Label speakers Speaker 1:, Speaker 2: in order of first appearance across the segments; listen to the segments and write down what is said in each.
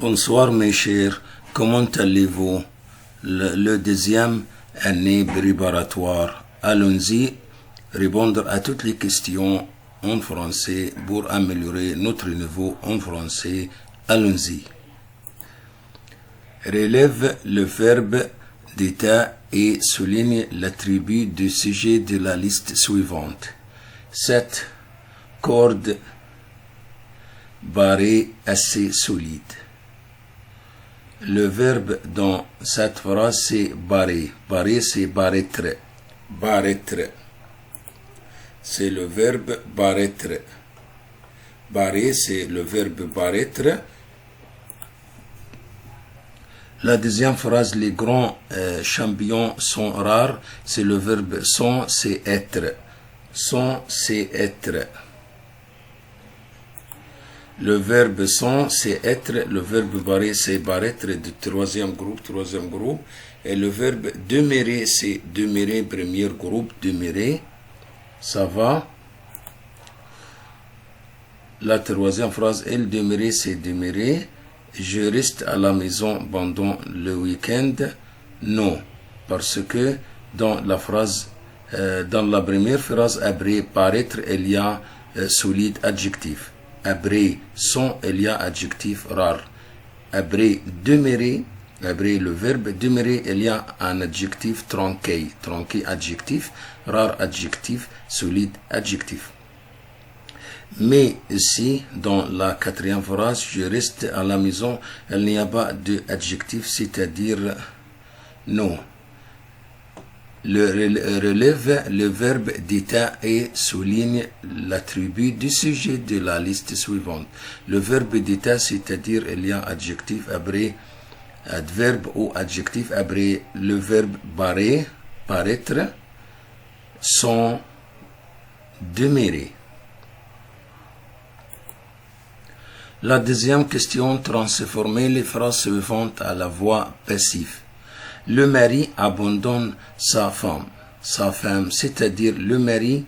Speaker 1: Bonsoir mes chers, comment allez-vous? Le deuxième année préparatoire. Allons-y répondre à toutes les questions en français pour améliorer notre niveau en français. Allons-y. Relève le verbe d'état et souligne l'attribut du sujet de la liste suivante. 7. Corde barrée assez solide. Le verbe dans cette phrase c'est barrer. Barrer c'est barretre. Barretre. C'est le verbe barretre. Barrer c'est le verbe barretre. La deuxième phrase, les grands champions sont rares, c'est le verbe sont, c'est être. Sont, c'est être. Le verbe sont, c'est être. Le verbe barrer, c'est barretre du troisième groupe. Et le verbe demeurer, c'est demeurer, premier groupe, demeurer. Ça va. La troisième phrase, elle demeurer, c'est demeurer. Je reste à la maison pendant le week-end. Non, parce que dans la phrase, dans la première phrase, après paraître, il y a solide adjectif. Après son, il y a adjectif rare. Après demeurer, après le verbe demeurer, il y a un adjectif tronqué. Tronqué adjectif, rare adjectif, solide adjectif. Mais ici, dans la quatrième phrase, je reste à la maison, il n'y a pas d'adjectif, c'est-à-dire non. Relève le verbe d'état et souligne l'attribut du sujet de la liste suivante. Le verbe d'état, c'est-à-dire il y a adjectif après adverbe ou adjectif après le verbe barrer, paraître, sont, demeurer. La deuxième question, transformer les phrases suivantes à la voix passive. Le mari abandonne sa femme, c'est-à-dire le mari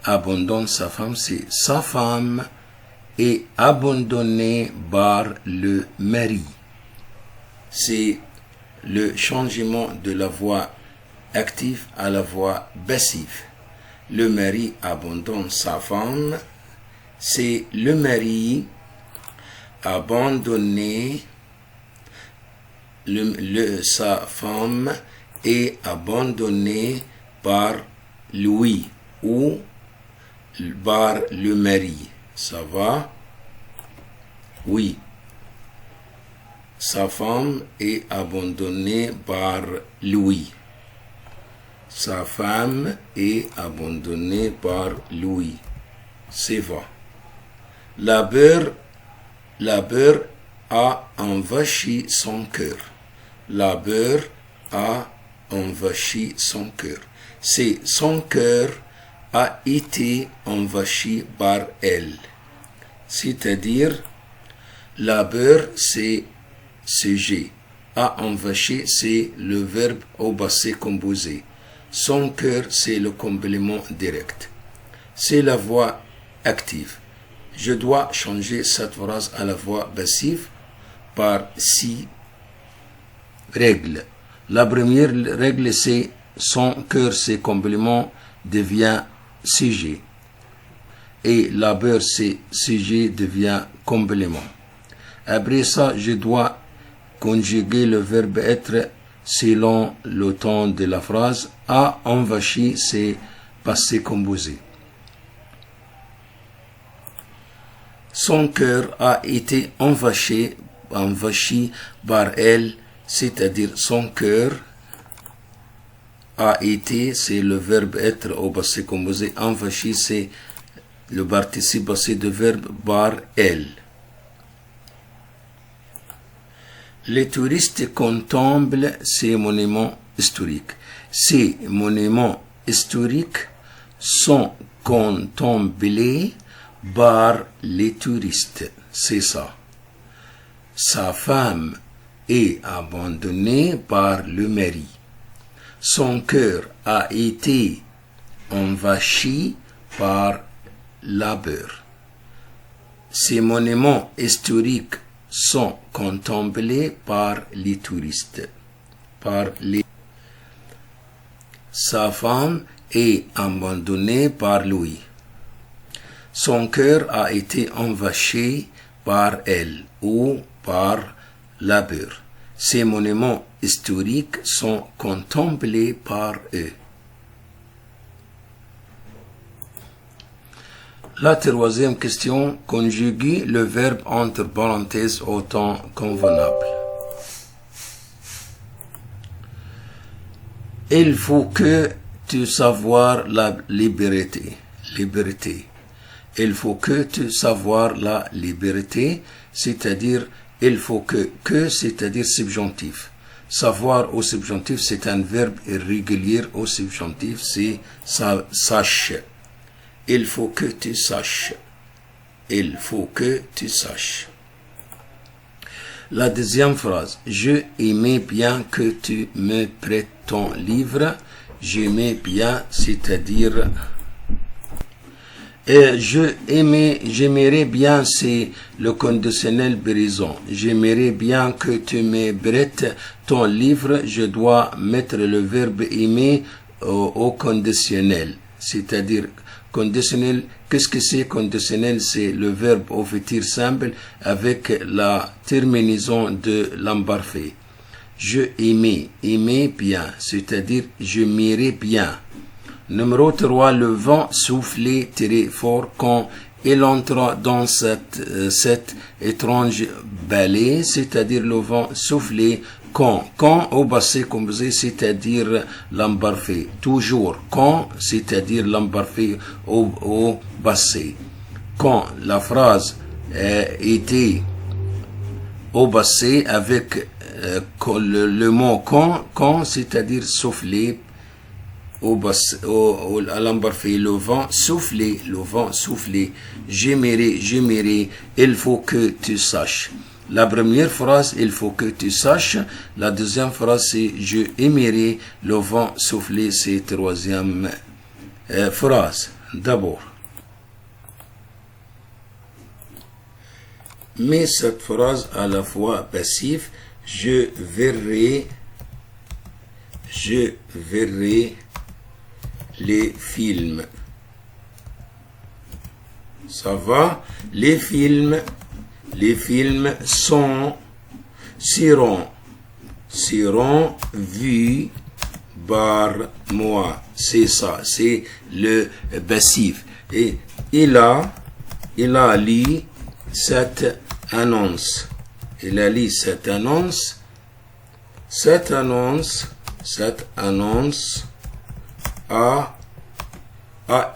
Speaker 1: abandonne sa femme, c'est sa femme est abandonnée par le mari. C'est le changement de la voix active à la voix passive. Le mari abandonne sa femme, c'est le mari abandonné, sa femme est abandonnée par lui ou par le mari. Ça va? Oui. Sa femme est abandonnée par lui. Sa femme est abandonnée par lui. C'est vrai. La peur a envahi son cœur. La peur a envahi son cœur. C'est son cœur a été envahi par elle. C'est-à-dire, la peur, c'est sujet. A envahi, c'est le verbe au passé composé. Son cœur, c'est le complément direct. C'est la voix active. Je dois changer cette phrase à la voix passive par 6 règles. La première règle, c'est son cœur, c'est complément, devient sujet. Et la peur, c'est sujet, devient complément. Après ça, je dois conjuguer le verbe être selon le temps de la phrase. A envahi, c'est passé composé. Son cœur a été envahi par elle, c'est-à-dire son cœur a été, c'est le verbe être au passé composé, envahi, c'est le participe passé de verbe par elle. Les touristes contemplent ces monuments historiques. Ces monuments historiques sont contemplés par les touristes, c'est ça. Sa femme est abandonnée par le mari. Son cœur a été envahi par la peur. Ces monuments historiques sont contemplés par les touristes. Sa femme est abandonnée par lui. Son cœur a été envahi par elle ou par la peur. Ces monuments historiques sont contemplés par eux. La troisième question, conjuguer le verbe entre parenthèses au temps convenable. Il faut que tu savoir la liberté. Il faut que tu savoir la liberté, c'est-à-dire il faut que c'est-à-dire subjonctif. Savoir au subjonctif, c'est un verbe irrégulier au subjonctif, c'est sache. Il faut que tu saches. Il faut que tu saches. La deuxième phrase. Je aimais bien que tu me prêtes ton livre. J'aimais bien, c'est-à-dire... j'aimerais bien, c'est le conditionnel brisant. J'aimerais bien que tu me prêtes ton livre. Je dois mettre le verbe aimer au conditionnel. C'est-à-dire... conditionnel, qu'est-ce que c'est conditionnel? C'est le verbe au futur simple avec la terminaison de l'imparfait. Je aimais bien, c'est-à-dire je m'irais bien. Numéro 3, le vent soufflait très fort quand il entra dans cette étrange balai, c'est-à-dire le vent soufflait quand au passé composé, c'est-à-dire l'imparfait. Toujours quand, c'est-à-dire l'imparfait au passé. Quand la phrase était au passé avec le mot quand, c'est-à-dire souffler à l'imparfait, le vent soufflait, j'aimerais, il faut que tu saches. La première phrase, il faut que tu saches. La deuxième phrase, c'est je aimerais, le vent souffler, c'est troisième phrase. D'abord. Mais cette phrase à la fois passive, je verrai les films. Ça va? Les films seront vus par moi. C'est ça, c'est le passif. Et il a lu cette annonce. Cette annonce a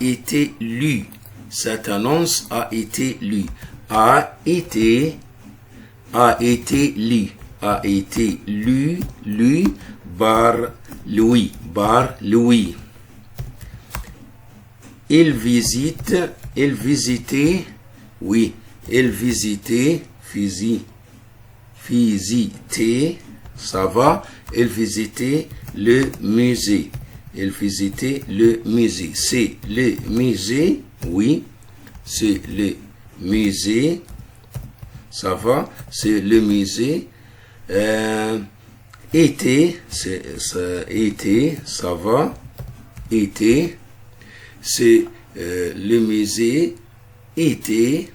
Speaker 1: été lue. Cette annonce a été lue. A été lu par lui. Il visitait, ça va, il visitait le musée. C'est le musée, oui, c'est le musée, ça va, c'est le musée. Été, ça va, été, c'est le musée, été.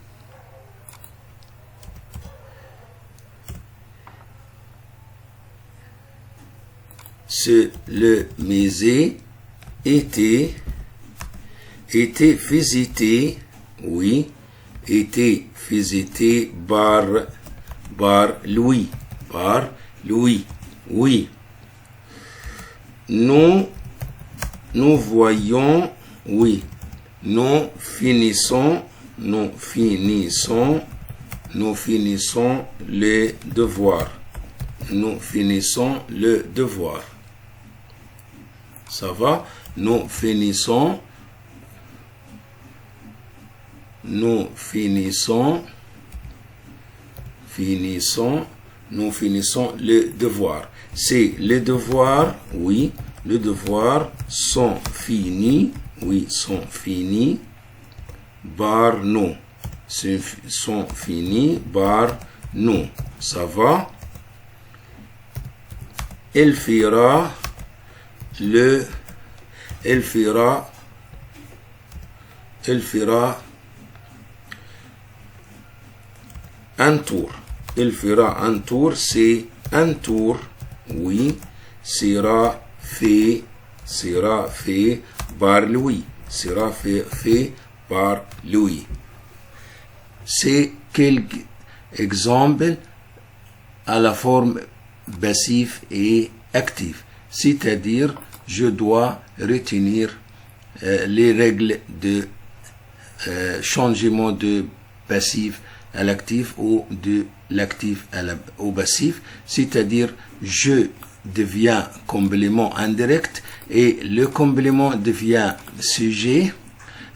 Speaker 1: C'est le musée était visité, oui, était visité par lui, oui. Nous voyons, oui. Nous finissons les devoirs. Nous finissons le devoir. Ça va? Nous finissons le devoir. C'est les devoirs, oui. Les devoirs sont finis, oui, sont finis par nous. Sont finis par nous, ça va. Elle fera un tour. Elle fera un tour, c'est un tour, oui, sera fait par lui. Sera fait par lui. C'est quelques exemples à la forme passive et active. C'est-à-dire, je dois retenir les règles de changement de passif à l'actif ou de l'actif au passif. C'est-à-dire, je deviens complément indirect et le complément devient sujet.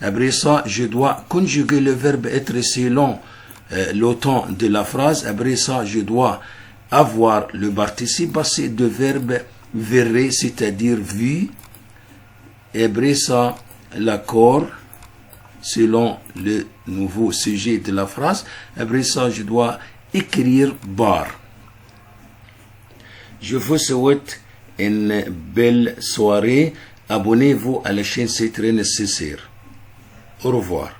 Speaker 1: Après ça, je dois conjuguer le verbe être selon le temps de la phrase. Après ça, je dois avoir le participe passé de verbe verré, c'est-à-dire vu. Et après ça, l'accord selon le nouveau sujet de la phrase. Après ça, je dois écrire bar. Je vous souhaite une belle soirée. Abonnez-vous à la chaîne, c'est très nécessaire. Au revoir.